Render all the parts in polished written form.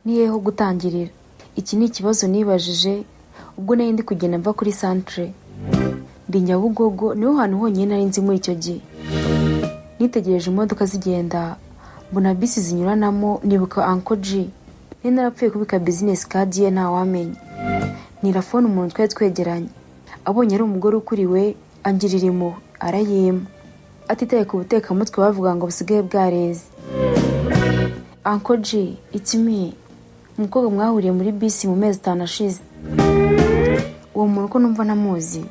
niyeho gutangirira. Iki ni ikibazo nibajije ubwo nari ndi kugenda mva kuri centre. Ndi Nyabugogo, niho hantu honyine nari nzi muri icyo gihe. Nitegereje imodoka zigenda, mbona bisi zinyuranamo, nibuka Uncle G. Nari narapfuye kubika business card ye ntawamenya. Nirafone umuntu twari twegeranye. Abonye ari umugore ukuriwe, angirira impuhwe, arayima. Atitaye ku butekamutwe bavuga ngo busigaye bwareze. Uncle G, it's me. Umukobwa mwahuriye muri bisi mu mezi 5 ashize. Uwo muntu ko numva namuzi.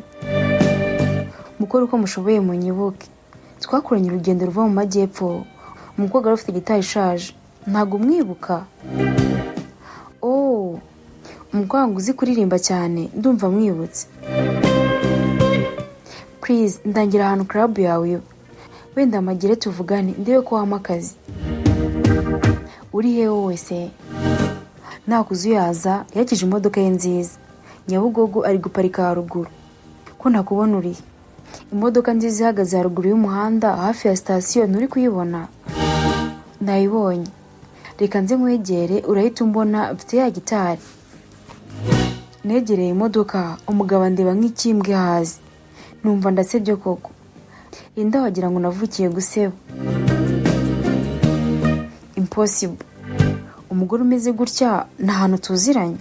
Mukora uko mushoboye mu nyibuke. Twakuranye urugendo ruva mu majyepfo. Umukobwa ufite gitari ishaje. Ntago mwibuka. Oh, umukobwa uzi kuririmba cyane, ndumva mwibutse. Please, ndangira ahantu club yawe. Wenda amagire tuvugane, ndebe ko wama akazi. Uri he wowe se? Nakuzuyaza, yakije imodoka ye nziza. Nyabugogo ari guparika haruguru. Ko nakubona uri. Imodoka nziza ihagaze haruguru y'umuhanda hafi ya station, nturi kuyibona? Nayibonye. Reka nze mwegere, urahita umbona mfite ya gitari. Negereye imodoka, umugabo ndeba nk'ikimbwe hazi. Numva ndasebye koko. Inda wagira ngo navukiye guseba. Impossible. Umugore umeze gutya nta hantu tuziranye.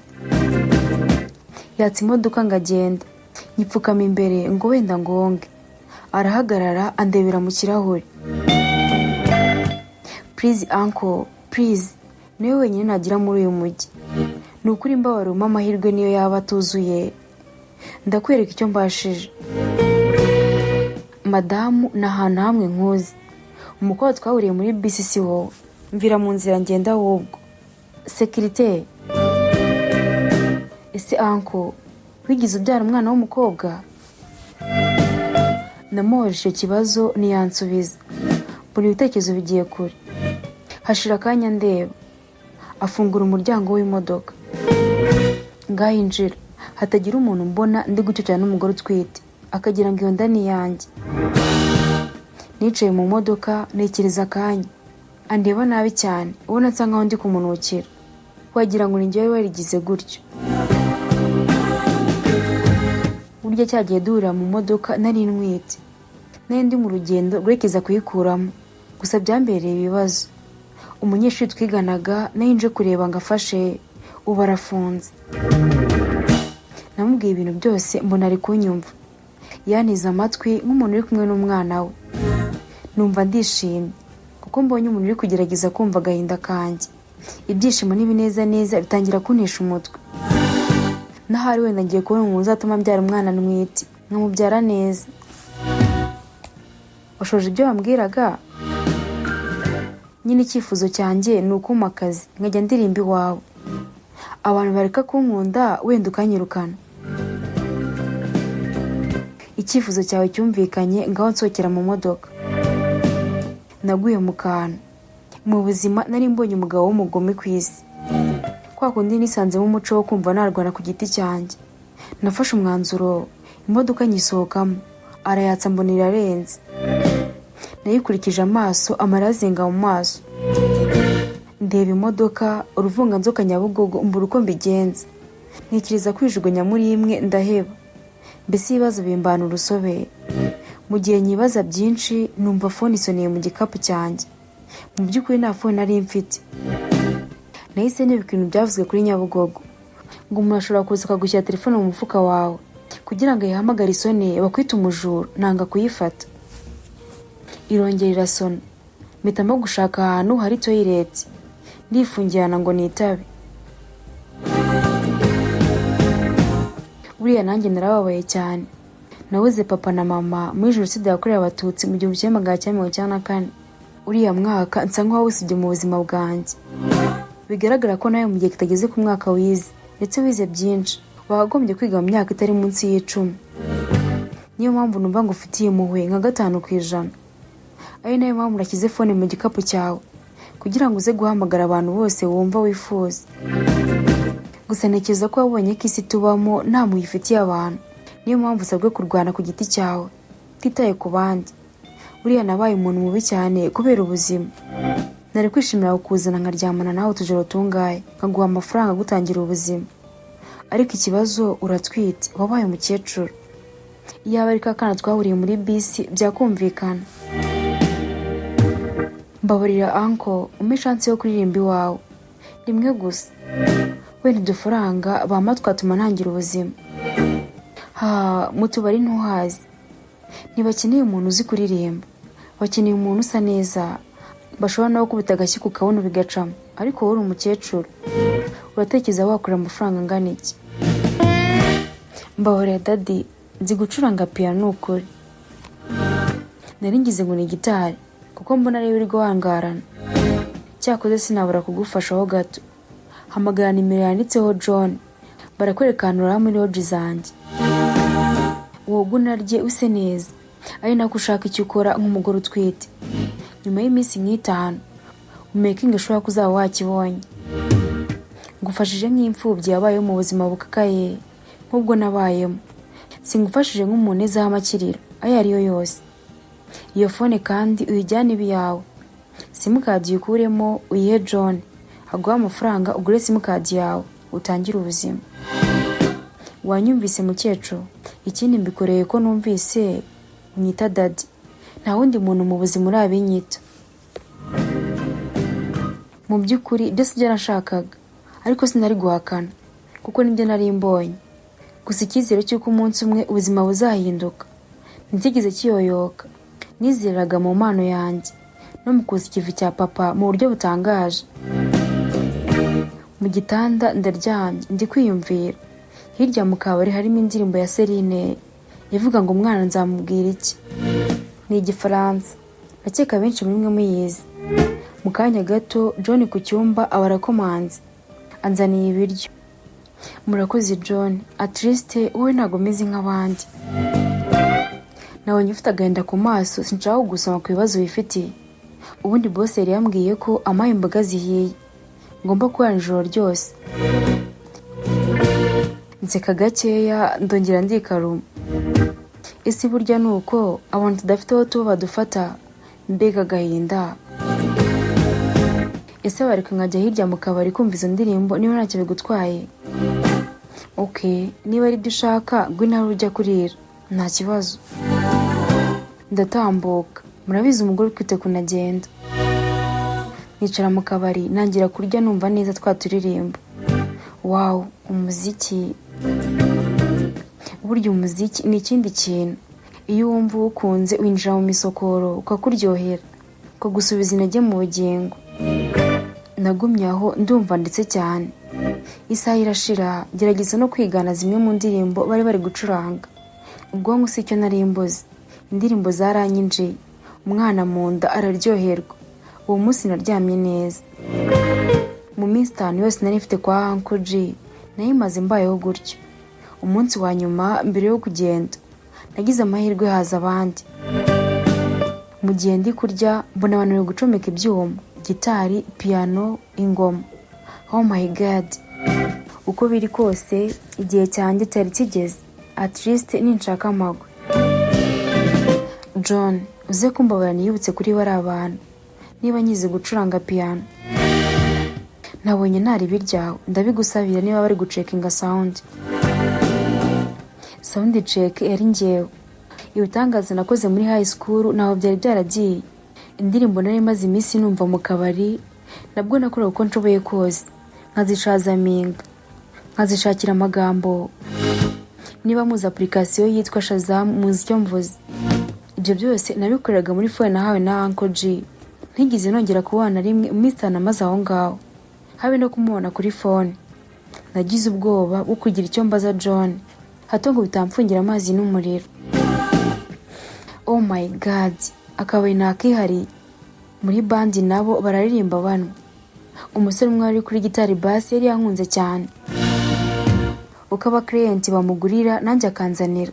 Yatse imodoka ngagenda. Nyipfukama imbere ngo wenda ngonge. Arahagarara andebera mu kirahure. Please uncle, please. Niwe wenyine nagira muri uyu mujyi. Nukuri mbabara amahirwe niyo yaba tuzuye. Ndakwereka icyo mbashije. Madamu na ahantu hamwe nkuzi. Umukobwa twahuriye muri bisi si wowe. Mvira mu nzira ngenda ahubwo. Security. Ese uncle, wigize ubyara umwana w'umukobwa? Namuhoje icyo kibazo niyansubiza. Mbona ibitekerezo bigiye kure. Hashira akanya ndeba. Afungura umuryango w'imodoka. Ngayinjira. Hatagira umuntu mbona ndi gucecana n'umugore utwite. Akagira ngo iyo nda ni yanjye. Nicaye mu modoka nekereza akanya. Andeba nabi cyane. Ubona nsa nkaho ndi kumunukira. Wagira ngo ni njyewe warigize gutyo. Burya cyagiye duhurira mu modoka nari ntwite. Nari ndi mu rugendo rwerekeza kuyikuramo. Gusa byambereye ibibazo. Umunyeshuri twiganaga nayinje kureba ngo afashe, ubu arafunze. Namubwiye ibintu byose mbona ari kunyumva. Yaniza amatwi nk'umuntu uri kumwe n'umwana we. Numva ndishimye kuko mbonye umuntu uri kugerageza kumva agahinda kanjye. Ibyishimo n'ibineza neza bitangira kunesha umutwe. Nahari wenda ngiye kubona umuntu uzatuma mbyara umwana ntwite, nkamubyara neza. Washoje ibyo bambwiraga? Nyine icyifuzo cyanjye ni ukuma akazi nkajya ndirimba iwawe. Abantu bareka kunkunda wenda ukanyirukana. Icyifuzo cyawe cyumvikanye ngaho nsokera mu modoka. Naguye mu kantu. Mu buzima nari mbonye umugabo w'umugome ku isi. Kwa kundi nisanze mu muco wo kumva narwana ku giti cyanjye. Nafashe umwanzuro, imodoka nyisohokamo. Arayatsa mbona irarenze. Nayikurikije amaso, amarazenga mu maso. Ndeba imodoka, uruvunganzoka Nyabugogo mbura uko mbigenza. Ntekereza kwijugunya muri imwe ndaheba. Mbese ibibazo bimbana urusobe. Mu gihe nyibaza byinshi, numva phone isoniye mu gikapu cyanjye. Mu by'ukuri nta phone nari mfite. Nahise nibuka ibintu byavuzwe kuri Nyabugogo. Ngo umuntu ashobora kuza akagushyira telefone mu mufuka wawe kugira ngo yihamagare isone bakwita umujura, nanga kuyifata. Irongera irasona. Mpitamo gushaka ahantu hari toilet. Nifungirana ngo nitabe. Buriya nanjye narababaye cyane. Nabuze papa na mama muri jenoside yakorewe abatutsi mu 1994. Uriya mwaka nsa nkaho wisibye mu buzima bwanjye. Bigaragara ko nawe mu gihe kitageze ku mwaka wize, ndetse wize byinshi, wakagombye kwiga mu myaka itari munsi y'10. Niyo mpamvu numva ngo ufitiye impuhwe nka 5%. Ari nayo mpamvu nashyize phone mu gikapu cyawe kugira ngo uze guhamagara abantu bose wumva wifuza. Gusa ntekereza ko wabonye ko isi tubamo nta muyifitiye abantu. Niyo mpamvu usabwe kurwana ku giti cyawe, titaye ku bandi. Buriya nabaye umuntu mubi cyane kubera ubuzima. nari kwishimira kukuzana nkaryamana nawe utujoro tungaye nkaguha amafaranga gutangira ubuzima, ariko ikibazo uratwite, wabaye umukecuru. Iyaba ari kakana twahuriye muri bisi byakumvikana. Mbabarira uncle, umpe chance yo kuririmba iwawe rimwe gusa, wenda udufaranga bampa twatuma ntangira ubuzima. Mu tubari ntuhazi, ntibakeneye umuntu uzi kuririmba, bakeneye umuntu usa neza, bashobora no gukubita agashyi ku kabuno bigacamo. Ariko wowe uri umukecuru, uratekereza wakorera amafaranga angana iki? Mbabarira daddy, nzi gucuranga piano ukuri. Nari ngize ngo ni gitari kuko mbona ari uri guhangarana. Cyakoze sinabura kugufashaho gato. Hamagara nimero yanditseho John, barakwerekanura muri hoji zanjye. Wowe unarye use neza, ari nako ushaka icyo ukora nk'umugore utwite. Nyuma y'iminsi nk'itanu making ushobora kuzaba wakibonye. Ngufashije nk'imfubyi yabayeho mu buzima bukakaye nk'ubwo nabayemo. Singufashije nk'umuntu ezaho amakiriro ayo ariyo yose. Iyo phone kandi uyijyane ibiyawe, simukadi ukuremo uyihe John, aguha amafaranga ugure simukadi yawe utangire ubuzima. Wanyumvise mukecuru? Ikindi mbikoreye ko numvise unyita daddy, nta wundi muntu mu buzima urabinyita. Mu by'ukuri byose byaranshakaga, ariko sinari guhakana kuko nibyo nari mbonye. Gusa icyizere cy'uko umunsi umwe ubuzima buzahinduka ntigeze kiyoyoka. Nizeraga mu mpano yanjye no mu kuza ikivi cya papa mu buryo butangaje. Mu gitanda ndaryamye ndi kwiyumvira. Hirya mu kabari harimo indirimbo ya Celine ivuga ngo umwana nzamubwira iki. Ni Igifaransa, akeka benshi muri mwe muyizi. Mu kanya gato John ku cyumba abarakomanze, anzaniye ibiryo. Murakoze John, at least wowe ntago meze nk'abandi. Nabonye ufite agahinda ku maso, sinshaka gusoma ku bibazo bifitiye. Ubundi boss yari yambwiye ko amaye imboga zihiye ngomba kurara ijoro ryose. Nseka gakeya ndongera ndikaruma. Ese burya nuko abantu tudafite aho tuba badufata, mbega agahinda. Ese bareka nkajya hirya mu kabari kumva izo ndirimbo niba ntacyo bigutwaye? Okay, niba ari byo ushaka gwinaho ujya kurira, nta kibazo. Ndatambuka, murabizi umugore utwite kunagenda. Nicara mu kabari nangira kurya numva neza twaturirimba. Wow, umuziki. Burya umuziki ni ikindi kintu. Iyo wumva ukunze winjira mu misokoro ukakuryohera, ukagusubiza intege mu bugingo. Nagumye aho ndumva ndetse cyane. Isaha irashira, gerageza no kwigana zimwe mu ndirimbo bari gucuranga. Ubwonko si cyo nari mbuze. Indirimbo zaranyinjiye, umwana mu nda araryoherwa. Uwo munsi naryamye neza. Mu minsi 5 yose nari mfite kwa Uncle G, nayimaze mbayeho gutyo. Umunsi wa nyuma mbere yo kugenda nagize amahirwe haza abandi. Mu gihe ndi kurya mbona abantu bari gucomeka ibyuma, gitari, piano, ingoma. Oh my god, uko biri kose igihe cyanjye cyari kigeze. At least ninshaka amagwe. John, uze kumbabara niyibutse kuri bari abantu niba nyize gucuranga piano. Nabonye ntari biryaho, ndabigusabira niba bari gucekinga sound. Sound check yari njyewe. Ibitangaza nakoze muri high school naho byari byaragiye. Indirimbo nari maze iminsi numva mu kabari, nabwo nakoraga uko nshoboye kose, nkazishazaminga, nkazishakira amagambo. Niba muzi application yitwa Shazam muzi icyo mvuze. Ibyo byose nabikoreraga muri phone nahawe na Uncle G. Ntigize nongera kubana rimwe umisana maze aho ngaho, habe no kumubona kuri phone. Nagize ubwoba bwo kugira icyo mbaza John, hato ngo bitamfungira amazi n'umuriro. Oh my god, akabaye nakihari. Muri bandi nabo bararirimba bano. Umusore umwe ari kuri gitari bass yari yankunze cyane. Uko aba client bamugurira nanjye akanzanira.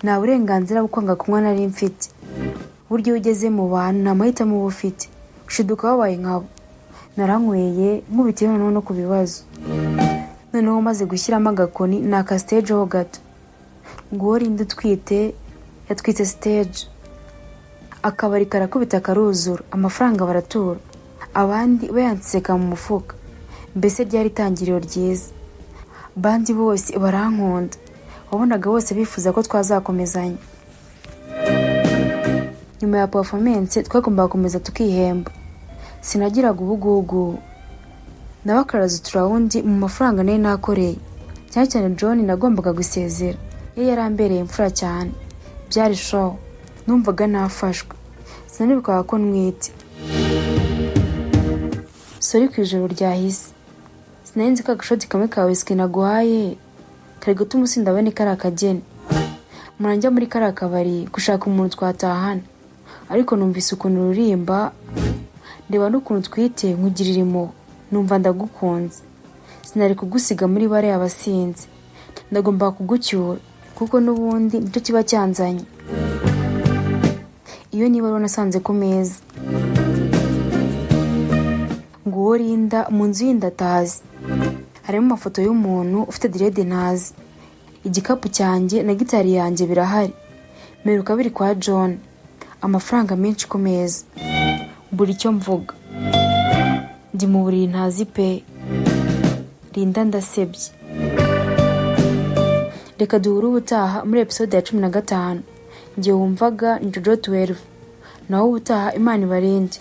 Nta burenganzira bwo kwanga kunywa nari mfite. Buryo ugeze mu bantu nta mahitamo uba ufite, ushiduka wabaye nkabo. Naranyweye nkubitiye no ku bibazo. Noneho maze gushyiramo agakoni naka stage ho gato. Ngo urinde utwite yatwitse stage. Akabari karakubita karuzura, amafaranga baratura. abandi bayanseka mu mufuka. Mbese ryari itangiriro ryiza. Bandi bose barankunda, wabonaga bose bifuza ko twazakomezanya. Nyuma ya performance twagombaga gukomeza tukihemba. Sinagiraga ubugugu, nabakaraza uturawundi mu mafaranga nari nakoreye. Cyane cyane John nagombaga gusezera, yari yarambereye imfura cyane. Byari show, numvaga nafashwe. Sinanibukaga ko nwite. Sorry ku ijoro ryahise. Sinari ko agashoti kamwe ka whisky naguhaye kari gutuma usindabone kari akageni. Muranjya muri kari akabari gushaka umuntu twatahana, ariko numvise ukuntu rurimba, ndeba n'ukuntu twite nkugirira impuhwe, numva ndagukunze. Sinari kugusiga muri bare y'abasinzi, ndagomba kugucyura kuko n'ubundi nicyo kiba cyanzanye. Iyo niba nasanze ku meza nguwo Linda mu nzu y'Ntazi. Harimo amafoto y'umuntu ufite direde Ntazi. Igikapu cyanjye na gitari yanjye birahari. Meruka biri kwa John. Amafaranga menshi ku meza. Buri cyo mvuga, ndi mu buriri Ntazi pe. Linda ndasebye. Reka duhure ubutaha muri episode ya 15. Ngiye wumvaga ni Jojo 12. Naho ubutaha Imana ibarinde.